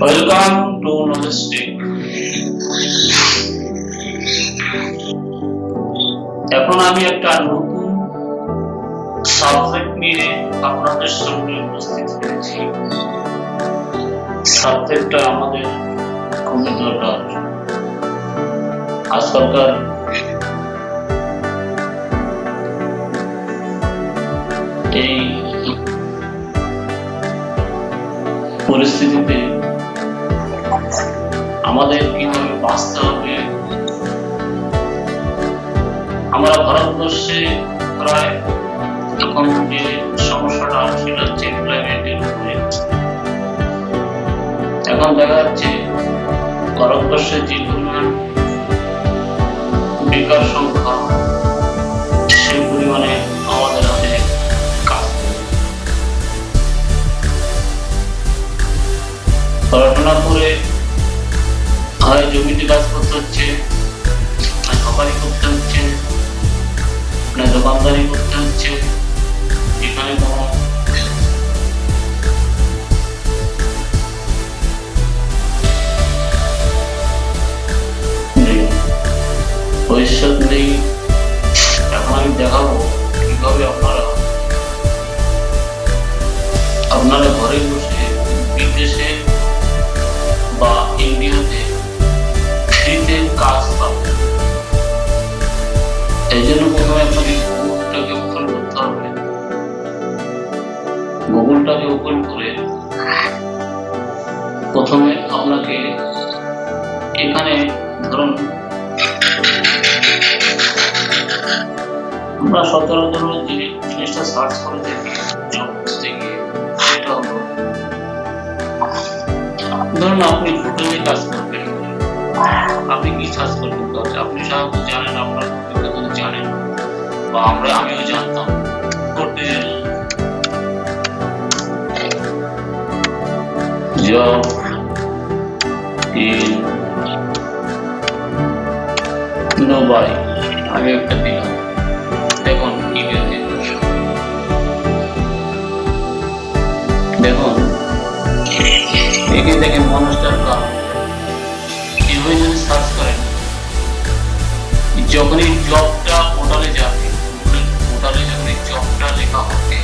Welcome to নলেজটিক। এখন আমি একটা নতুন সাবজেক্ট নিয়ে আপনাদের সামনে উপস্থিত হয়েছি। সাবজেক্টটা আমাদের খুবই দরকার। আজকালকার এই পরিস্থিতিতে আমাদের কিভাবে বাঁচতে হবে। আমরা ভারতবর্ষে প্রায় এখন যে সমস্যাটা সেটা হচ্ছে ক্লাইমেটের উপরে। এখন দেখা যাচ্ছে ভারতবর্ষে যে পরিমাণ বেকার সংখ্যা, সেই পরিমাণে আমাদের হাতে কাজ পড়াশোনা করে হয় জমিতে কাজ করতে হচ্ছে, না সবারই করতে হচ্ছে, না দোকানদারি করতে হচ্ছে। এখানে কোনো ভবিষ্যৎ নেই। এখন আমি দেখাবো কিভাবে আপনারা ঘরে বসে বিদেশে বা ইন্ডিয়াতে ফ্রিতে কাজ পাবেন। এই জন্য প্রথমে আপনাকে গুগলটাকে ওপেন করতে হবে। গুগলটাকে ওপেন করে প্রথমে আপনাকে এখানে ধরুন আমরা সচরাচর যে জিনিসটা সার্চ করে দেখি জব খুঁজতে গিয়ে, সেটা হলো ধরুন আপনি হোটেলে কাজ করবেন, আপনি কি সার্চ করবেন? আপনি সাধারণত জানেন, আপনার জানেন বা আমিও জানতাম হোটেল জব ইন দুবাই। আমি একটা দিলাম, দেখুন কি গেছে, দেখুন এখানে দেখেন মানুষটার কাজ। এভাবে যদি সার্চ করেন, যখনই জবটা পোর্টালে যাবে, পোর্টালে যখন এই জবটা লেখা হবে,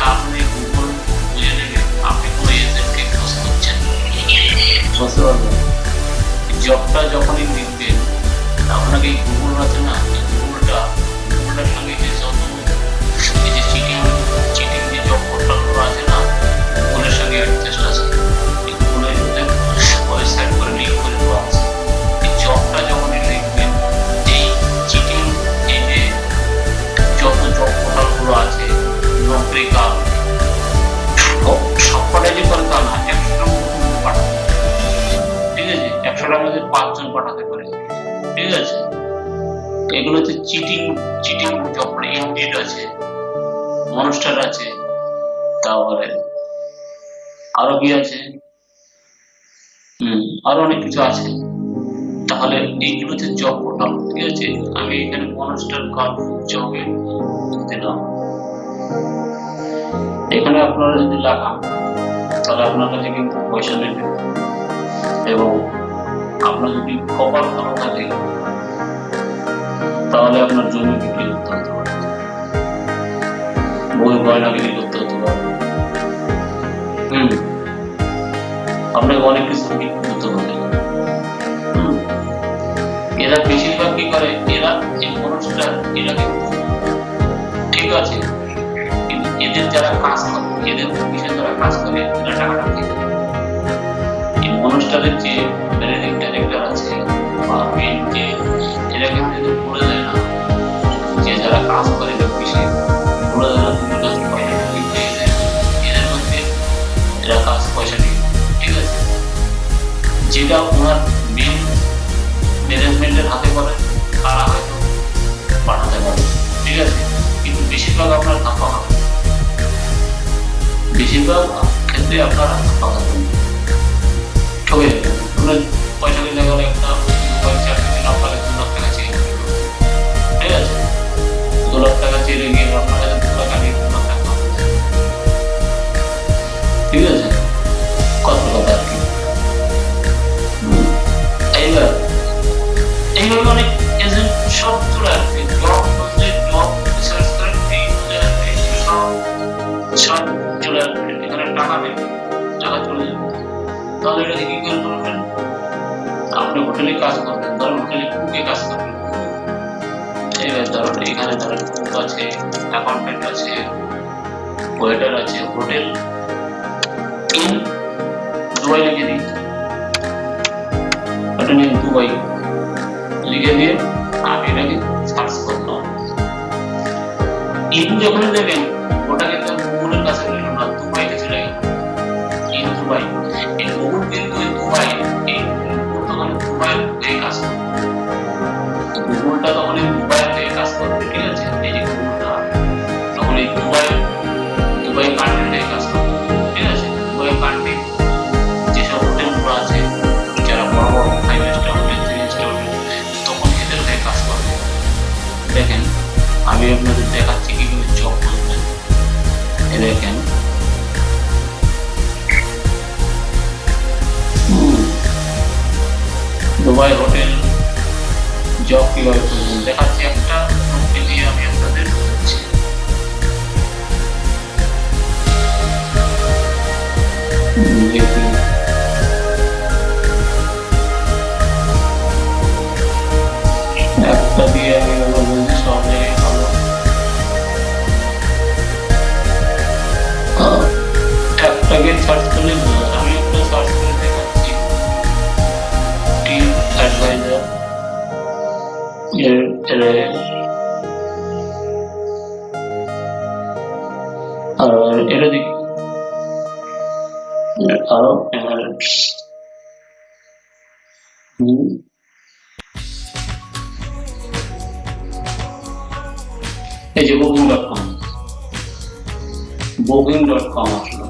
তাহলে গুগল বুঝে নেবে আপনি কোনো এজেন্টকে খোঁজ করছেন। বুঝতে পারবেন? জবটা যখনই লিখবেন, আপনাকে এই গুগল আছে না, গুগলটার সঙ্গে যে যত এই যে চিটিং যে জব পোর্টালগুলো আছে না, গুগলের সঙ্গে অ্যাডজাস্ট আছে। এই গুগলের ওয়েবসাইট করে লিঙ্ক করে দেওয়া আছে। এই জবটা যখনই লিখবেন, এই চিটিং এই যে যত জব পোর্টালগুলো আছে, নকরিকা সবকটাই যে করে তা না, 100টার মতো পাঠাতে, ঠিক আছে? 100টার মধ্যে 5 জন পাঠাতে পারে, ঠিক আছে? এগুলো হচ্ছে চিটিং জব। ইন্ডিড আছে, মনস্টার আছে, তারপরে আরো কি আছে, আরো অনেক কিছু আছে। তাহলে এইগুলো হচ্ছে জব পোর্টাল, ঠিক আছে? আমি এখানে মনস্টার কার্ড জবে দিলাম। এখানে আপনারা যদি লাগান, তাহলে আপনার কাছে কিন্তু পয়সা নেবে, এবং আপনার যদি কপাল ভালো থাকে তাহলে আপনার জমি বিক্রি করতে হতে পারে, বই গয়না বিক্রি করতে হতে পারে, আপনাকে অনেক কিছু বিক্রি করতে হবে। এরা বেশিরভাগ কি করে, এরা এই মানুষটা এরা কিন্তু ঠিক আছে, কিন্তু এদের যারা কাজ করে, এদের অফিসে যারা কাজ করে, এরা টাকাটা দিয়ে দেয়। এই মানুষটাদের যে ম্যানেজিং ডাইরেক্টর আছে বা মেন যে, এরা কিন্তু বলে দেয় না, যে যারা কাজ করে অফিসে বলে দেয় না তুমি কাজ পয়সা দিতে, এদের মধ্যে এরা কাজ পয়সা নিয়ে, ঠিক আছে? যেটা ওনার মেন ম্যানেজমেন্টের হাতে পড়ে, তারা হয়তো পাঠাতে পারে, ঠিক আছে? কিন্তু বেশিরভাগ আপনার ধাপা হবে, বেশিরভাগ ক্ষেত্রে আপনারা ধাপা থাকবেন, ঠকে যাবেন। আপনার পয়সা দিতে গেলে একটা মোবাইল চার্জে আপনাকে 2 লাখ টাকা চেয়ে, ঠিক আছে? 2 লাখ টাকা চেয়ে গিয়ে আপনার কাছে 2 লাখ নিয়ে 2 লাখ টাকা, ঠিক আছে? কত কথা আর কি। তাহলে এটাকে কি করে করবেন? আপনি হোটেলে কাজ করবেন, ধরুন হোটেলে কুকে কাজ করবেন। এবার ধরুন এখানে ধরুন কুক আছে, অ্যাকাউন্টেন্ট আছে, ওয়েটার আছে, হোটেল ইন দুবাই লিখে দিই, হোটেল ইন দুবাই লিখে দিয়ে আমি এটাকে সার্চ করলাম। ইন যখন দেবেন ওটা কিন্তু গুগলের কাছে গেল না, দুবাইতে চলে গেল। ইন দুবাই, এই গুগল কিন্তু দুবাই, এই তখন দুবাইয়ের হয়ে কাজ করবে, গুগলটা তখন এই দুবাইয়ের হয়ে কাজ করবে, ঠিক আছে? এই যে গুগলটা তখন এই দুবাই কান্ট্রির হয়ে কাজ করবে, ঠিক আছে? দুবাই কান্ট্রি যেসব হোটেলগুলো আছে, যারা বড় বড় 5 স্টার হোটেল, 3 স্টার হোটেল, তখন এদের হয়ে কাজ করবে। দেখেন আমি আপনাদের দেখাচ্ছি কিভাবে জব করবেন। এই দেখেন দুবাই হোটেল জব কিভাবে করবেন দেখাচ্ছি, একটা নোটে দিয়ে আমি আপনাদের বলছি। একটা দিয়ে আমি বলছি সব জায়গায় ভালো। একটাকে সার্চ করলে আমি একটা সার্চ করে দেখাচ্ছি, টিম অ্যাডভাইজার আর এটা দেখি আরো এমারেটস। এই যে booking.com আসলো,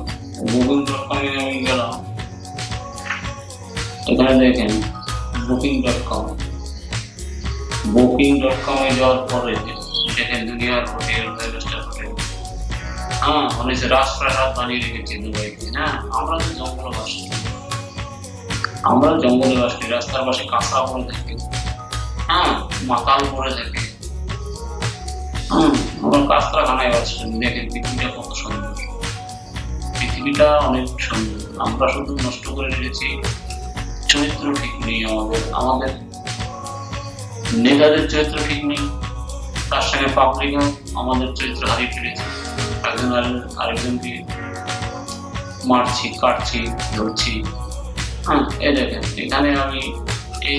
booking.com এ আমি গেলাম, এখানে দেখেন booking.com এ যাওয়ার পরে দেখেন দুনিয়ার হোটেল, 5 স্টার হোটেল, হ্যাঁ অনেক রাস্তাঘাট বানিয়ে রেখেছে দুবাইতে। হ্যাঁ আমরা তো জঙ্গলে বাস করি, রাস্তার পাশে কাঁচা পড়ে থাকে, হ্যাঁ মাকাল পড়ে থাকে, আমরা কাঁচরাখানায় বাস করি। দেখেন পৃথিবীটা কত সুন্দর, পৃথিবীটা অনেক সুন্দর, আমরা শুধু নষ্ট করে রেখেছি, চরিত্র ঠিক নেই আমাদের নেতাদের চরিত্র ঠিক নেই, তার সঙ্গে পাবলিকও আমাদের চরিত্র হারিয়ে ফেলেছে, একজন আরেকজনকে মারছি, কাটছি, ধরছি। এই দেখেন এখানে আমি এই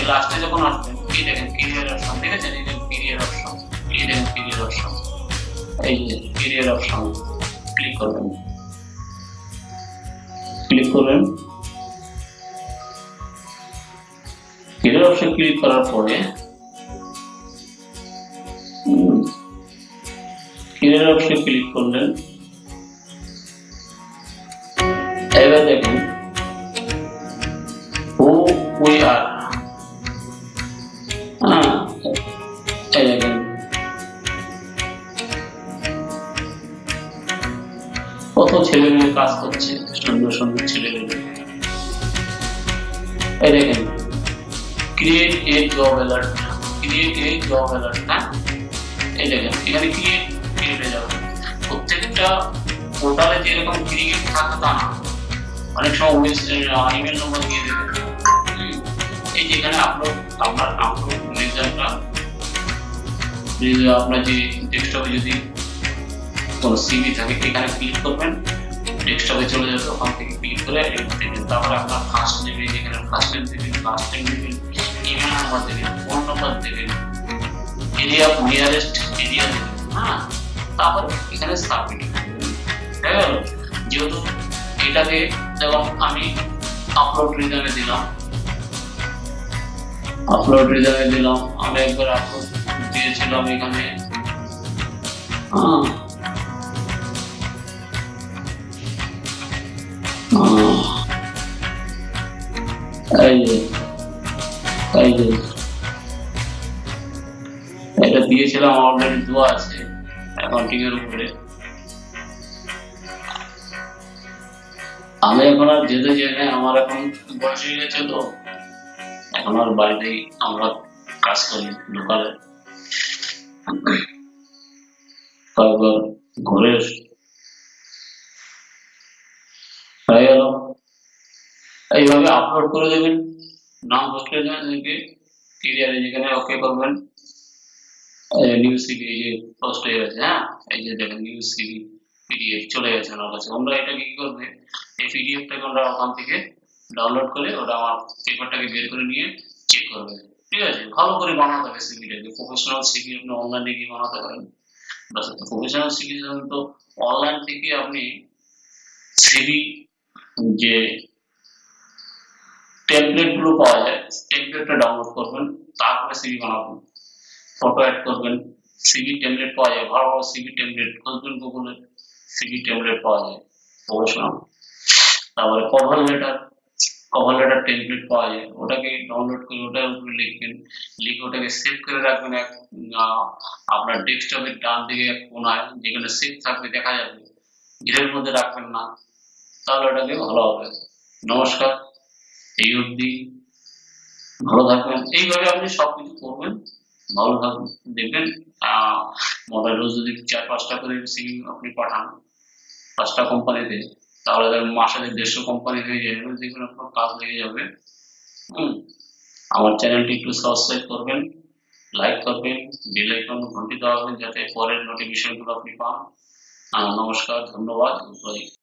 লাস্টে যখন আসবেন, এই দেখেন ক্যারিয়ার অপশন, দেখেছেন? এই দেখেন ক্যারিয়ার অপশন, এই দেখেন ক্যারিয়ার অপশন, এই যে ক্যারিয়ার অপশন ক্লিক করবেন, ক্যারিয়ার অপশন ক্লিক করার পরে ক্যারিয়ার অপশন ক্লিক করলেন। এবার দেখেন who we are, এই দেখেন কত ছেলে মেয়ে কাজ করছে, সুন্দর সুন্দর ছেলে মেয়ে। এই দেখেন ক্রিয়েট এ জব অ্যালার্ট, হ্যাঁ এই দেখেন এখানে ক্রিয়েটে যাবে। প্রত্যেকটা পোর্টালে যেরকম ক্রিয়েট থাকে তা না, অনেক সময় ইমেল নম্বর দিয়ে দেবে। এই যেখানে আপনার আপলোড রেজাল্টটা, আপনার যে ডেস্কটপে যদি কোনো সিভি থাকে এখানে ক্লিক করবেন, ডেস্কটপে চলে যাবে, ওখান থেকে ক্লিক করে দেবেন। তারপরে আপনার ফার্স্ট নেম, যেখানে ফার্স্ট নেম দেবেন, লাস্ট নেম দেবেন, ইমেল নাম্বার দেবেন, ফোন নাম্বার দেবেন, এরিয়া নিয়ারেস্ট এরিয়া দেবেন, হ্যাঁ তারপরে এখানে সাবমিট হয়ে গেল। যেহেতু এটাকে যেমন আমি আপলোড রিজনে দিলাম, আমি একবার আপলোড দিয়েছিলাম এখানে, এটা দিয়েছিলাম, অলরেডি দেওয়া আছে অ্যাকাউন্টিং এর উপরে। আমি এখন আর যেতে চাই না, আমার এখন বয়স হয়ে গেছে, তো এখন আর বাড়িতেই আমরা কাজ করি লোকালে। কয়েকবার ঘুরে হয়ে গেল। এইভাবে আপলোড করে দেবেন, নাম বসলে দেখবে ক্লিয়ারে যেখানে ওকে করবেন, নিউ সিভি এই যে পোস্ট হয়ে গেছে। হ্যাঁ, এই যে দেখেন নিউ সিভি পিডিএফ চলে গেছে আমার কাছে। আমরা এটা কি করবে, এই পিডিএফটাকে আমরা ওখান থেকে ডাউনলোড করে ওটা আমার পেপারটাকে বের করে নিয়ে চেক করবে। ঠিক আছে, ভালো করে বানাতে হবে সিভিটাকে, প্রফেশনাল সিভি আপনি অনলাইনে গিয়ে বানাতে পারেন। বাস প্রফেশনাল সিভি তো অনলাইন থেকে আপনি সিভি যে টেমপ্লেট গুলো পাওয়া যায়, টেমপ্লেটটা ডাউনলোড করবেন, তারপরে সিভি বানাবেন, ফটো অ্যাড করবেন। সিভি টেমপ্লেট পাওয়া যায়, ভালো ভালো সিভি টেমপ্লেট খুঁজবেন গুগলে, সিভি টেমপ্লেট পাওয়া যায় প্রফেশনাল। তারপরে কভার লেটার টেমপ্লেট পাওয়া যায়, ওটাকে ডাউনলোড করে ওটার উপরে লিখবেন, লিখে ওটাকে সেভ করে রাখবেন আপনার ডেস্কটপের ডান দিকে এক কোনায়, যেখানে সেভ থাকবে দেখা যাবে, ঘেরের মধ্যে রাখবেন না, তাহলে ওটাকে ভালো হবে। নমস্কার, এই অবধি, ভালো থাকবেন। এইভাবে আপনি সবকিছু করবেন, ভালো থাকবেন। দেখবেন মোবাইলেও যদি 4-5টা করে সিম আপনি পাঠান 5টা কোম্পানিতে, তাহলে মাসে 150 কোম্পানি হয়ে যাবে, দেখবেন আপনার কাজ লেগে যাবে। আমার চ্যানেলটি একটু সাবস্ক্রাইব করবেন, লাইক করবেন, বেল আইকন ঘন্টি দাবাবেন যাতে পরের নোটিফিকেশনগুলো আপনি পান। নমস্কার, ধন্যবাদ।